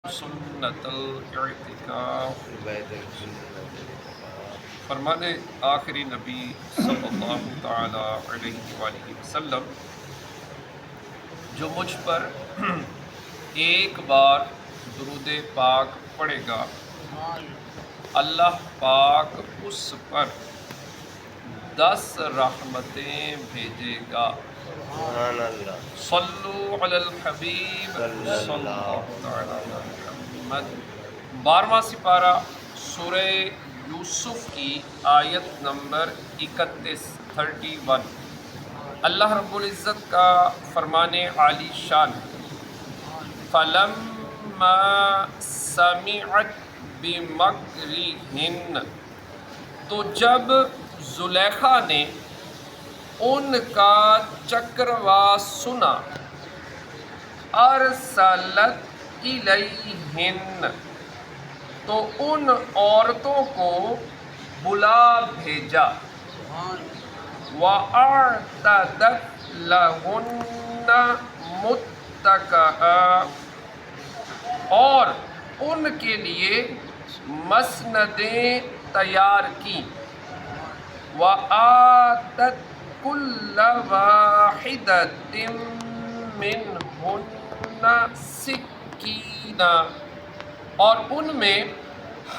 سنت الاعتکاف فرمان آخری نبی صلی اللہ تعالی علیہ وآلہ وسلم، جو مجھ پر ایک بار درود پاک پڑھے گا اللہ پاک اس پر 10 رحمتیں بھیجے گا۔ سبحان اللہ۔ صلو علی الحبیب صلی اللہ تعالی علی محمد۔ 12واں سپارہ سورہ یوسف کی آیت نمبر 31 اللہ رب العزت کا فرمان عالی شان، فَلَمَّا سَمِعَتْ بِمَكْرِهِنَّ، تو جب زلیخا نے ان کا چکروا سنا، ارسلت الیہن، تو ان عورتوں کو بلا بھیجا، وَأَعْتَدَتْ لَهُنَّ مُتَّكَأً، اور ان کے لیے مسندیں تیار کی، وَآتَتْ كُلَّ وَاحِدَةٍ مِّنْهُنَّ سِكِّينًا، اور ان میں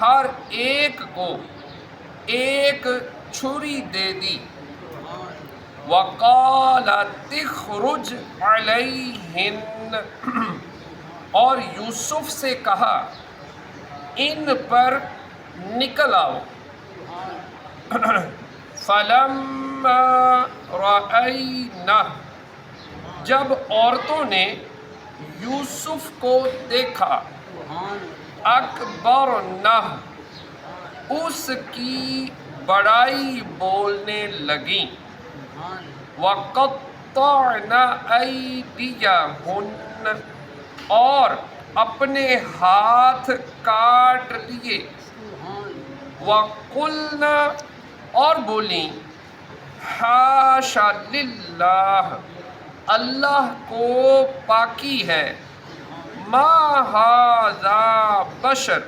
ہر ایک کو ایک چھری دے دی، وَقَالَتِ اخْرُجْ عَلَيْهِنَّ، اور یوسف سے کہا ان پر نکل آؤ۔ فَلَمَّا رَأَيْنَهُ، جب عورتوں نے یوسف کو دیکھا، اکبرنہ، اس کی بڑائی بولنے لگیں، وَقَطَّعْنَ أَيْدِيَهُنَّ، اور اپنے ہاتھ کاٹ لیے، وَقُلْنَ، اور بولیں، حاشا للہ، اللہ کو پاکی ہے، ما ھذا بشر،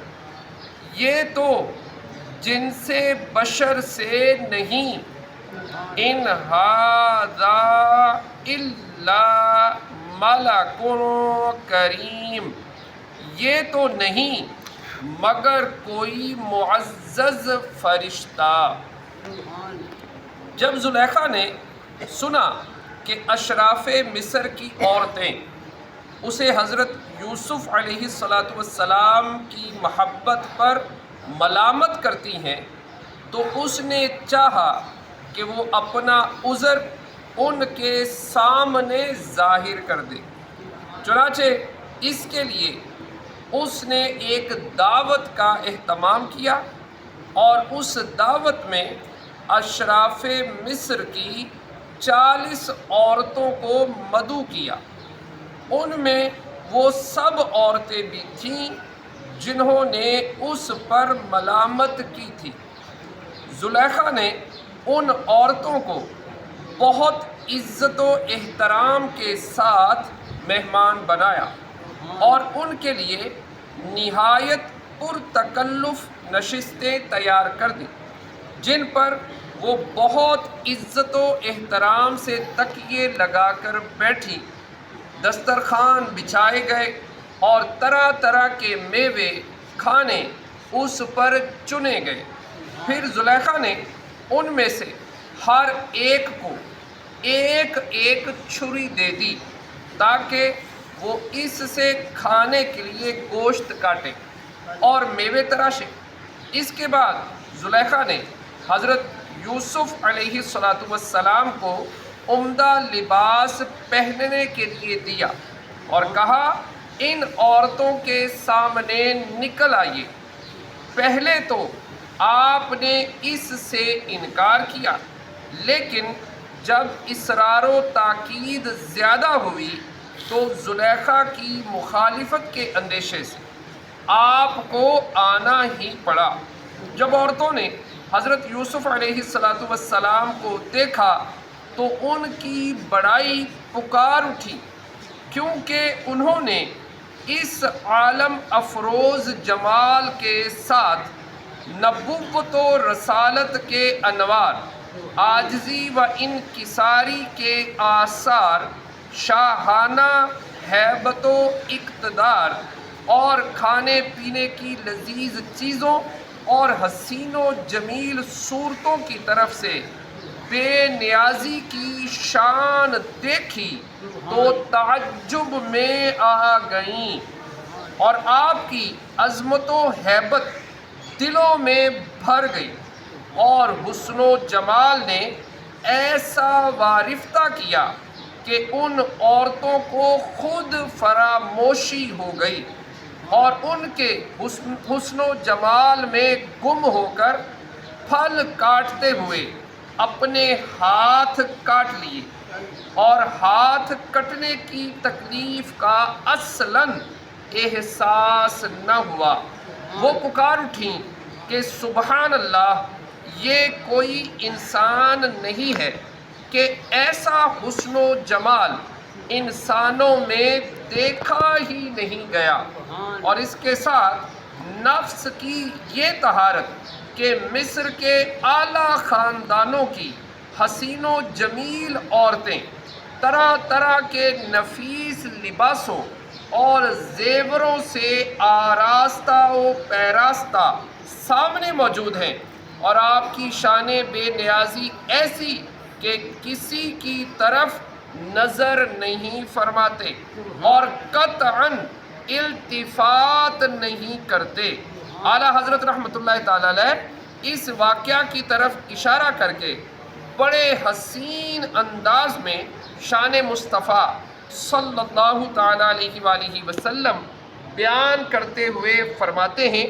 یہ تو جنس بشر سے نہیں، ان ھذا الا ملک کریم، یہ تو نہیں مگر کوئی معزز فرشتہ۔ جب زلیخا نے سنا کہ اشراف مصر کی عورتیں اسے حضرت یوسف علیہ السلام کی محبت پر ملامت کرتی ہیں، تو اس نے چاہا کہ وہ اپنا عذر ان کے سامنے ظاہر کر دے، چنانچہ اس کے لیے اس نے ایک دعوت کا اہتمام کیا، اور اس دعوت میں اشراف مصر کی 40 عورتوں کو مدعو کیا، ان میں وہ سب عورتیں بھی تھیں جنہوں نے اس پر ملامت کی تھی۔ زلیخا نے ان عورتوں کو بہت عزت و احترام کے ساتھ مہمان بنایا، اور ان کے لیے نہایت پرتکلف نشستیں تیار کر دی، جن پر وہ بہت عزت و احترام سے تکیے لگا کر بیٹھی، دسترخوان بچھائے گئے، اور طرح طرح کے میوے کھانے اس پر چنے گئے۔ پھر زلیخا نے ان میں سے ہر ایک کو ایک ایک چھری دے دی، تاکہ وہ اس سے کھانے کے لیے گوشت کاٹے اور میوے تراشے۔ اس کے بعد زلیخا نے حضرت یوسف علیہ السلام کو عمدہ لباس پہننے کے لیے دیا، اور کہا ان عورتوں کے سامنے نکل آئیے، پہلے تو آپ نے اس سے انکار کیا، لیکن جب اصرار و تاکید زیادہ ہوئی تو زلیخا کی مخالفت کے اندیشے سے آپ کو آنا ہی پڑا۔ جب عورتوں نے حضرت یوسف علیہ السلام کو دیکھا تو ان کی بڑائی پکار اٹھی، کیونکہ انہوں نے اس عالم افروز جمال کے ساتھ نبوت و رسالت کے انوار، عاجزی و انکساری کے آثار، شاہانہ ہیبت و اقتدار اور کھانے پینے کی لذیذ چیزوں اور حسین و جمیل صورتوں کی طرف سے بے نیازی کی شان دیکھی تو تعجب میں آ گئیں، اور آپ کی عظمت و ہیبت دلوں میں بھر گئی، اور حسن و جمال نے ایسا وارفتہ کیا کہ ان عورتوں کو خود فراموشی ہو گئی، اور ان کے حسن و جمال میں گم ہو کر پھل کاٹتے ہوئے اپنے ہاتھ کاٹ لیے، اور ہاتھ کٹنے کی تکلیف کا اصلاً احساس نہ ہوا۔ وہ پکار اٹھیں کہ سبحان اللہ، یہ کوئی انسان نہیں ہے کہ ایسا حسن و جمال انسانوں میں دیکھا ہی نہیں گیا، اور اس کے ساتھ نفس کی یہ طہارت کہ مصر کے اعلیٰ خاندانوں کی حسین و جمیل عورتیں طرح طرح کے نفیس لباسوں اور زیوروں سے آراستہ و پیراستہ سامنے موجود ہیں، اور آپ کی شان بے نیازی ایسی کہ کسی کی طرف نظر نہیں فرماتے اور قطعاً التفات نہیں کرتے۔ اعلیٰ حضرت رحمۃ اللہ تعالیٰ علیہ اس واقعہ کی طرف اشارہ کر کے بڑے حسین انداز میں شان مصطفیٰ صلی اللہ تعالیٰ علیہ وآلہ وسلم بیان کرتے ہوئے فرماتے ہیں،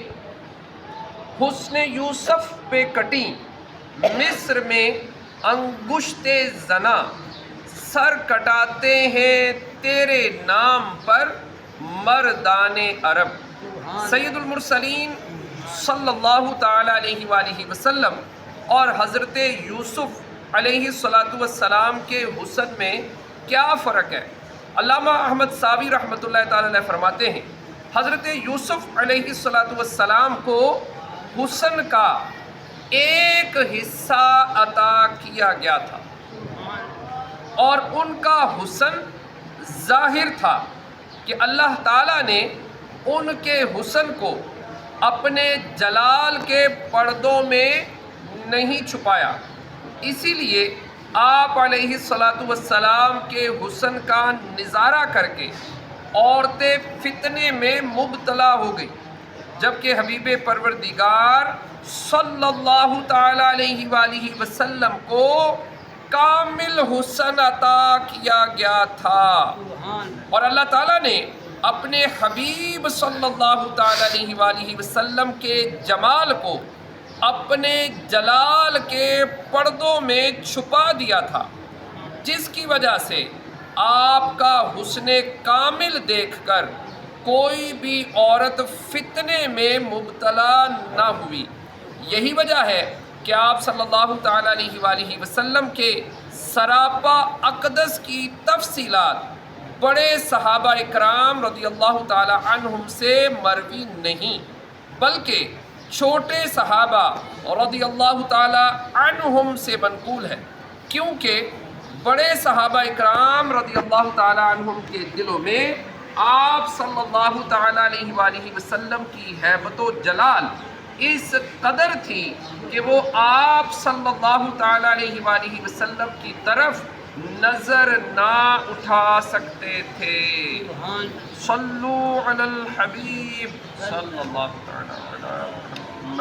حسن یوسف پہ کٹی مصر میں انگشت زنا، سر کٹاتے ہیں تیرے نام پر مردان عرب۔ سید المرسلین صلی اللہ تعالیٰ علیہ وآلہ وسلم اور حضرت یوسف علیہ السلام کے حسن میں کیا فرق ہے؟ علامہ احمد صابی رحمۃ اللہ تعالیٰ علیہ فرماتے ہیں، حضرت یوسف علیہ السلام کو حسن کا ایک حصہ عطا کیا گیا تھا، اور ان کا حسن ظاہر تھا کہ اللہ تعالیٰ نے ان کے حسن کو اپنے جلال کے پردوں میں نہیں چھپایا، اسی لیے آپ علیہ السلام کے حسن کا نظارہ کر کے عورتیں فتنے میں مبتلا ہو گئی، جبکہ حبیب پروردگار صلی اللہ تعالیٰ علیہ وآلہ وسلم کو کامل حسن عطا کیا گیا تھا، اور اللہ تعالیٰ نے اپنے حبیب صلی اللہ تعالیٰ علیہ وآلہ وسلم کے جمال کو اپنے جلال کے پردوں میں چھپا دیا تھا، جس کی وجہ سے آپ کا حسن کامل دیکھ کر کوئی بھی عورت فتنے میں مبتلا نہ ہوئی۔ یہی وجہ ہے کہ آپ صلی اللہ تعالیٰ علیہ وآلہ وسلم کے سراپا اقدس کی تفصیلات بڑے صحابہ اکرام رضی اللہ تعالیٰ عنہم سے مروی نہیں، بلکہ چھوٹے صحابہ رضی اللہ تعالیٰ عنہم سے منقول ہے، کیونکہ بڑے صحابہ اکرام رضی اللہ تعالیٰ عنہم کے دلوں میں آپ صلی اللہ تعالیٰ علیہ وآلہ وسلم کی ہیبت و جلال اس قدر تھی کہ وہ آپ صلی اللہ تعالیٰ علیہ وآلہ وسلم کی طرف نظر نہ اٹھا سکتے تھے۔ صلو علی الحبیب صلی اللہ تعالیٰ علیہ وسلم۔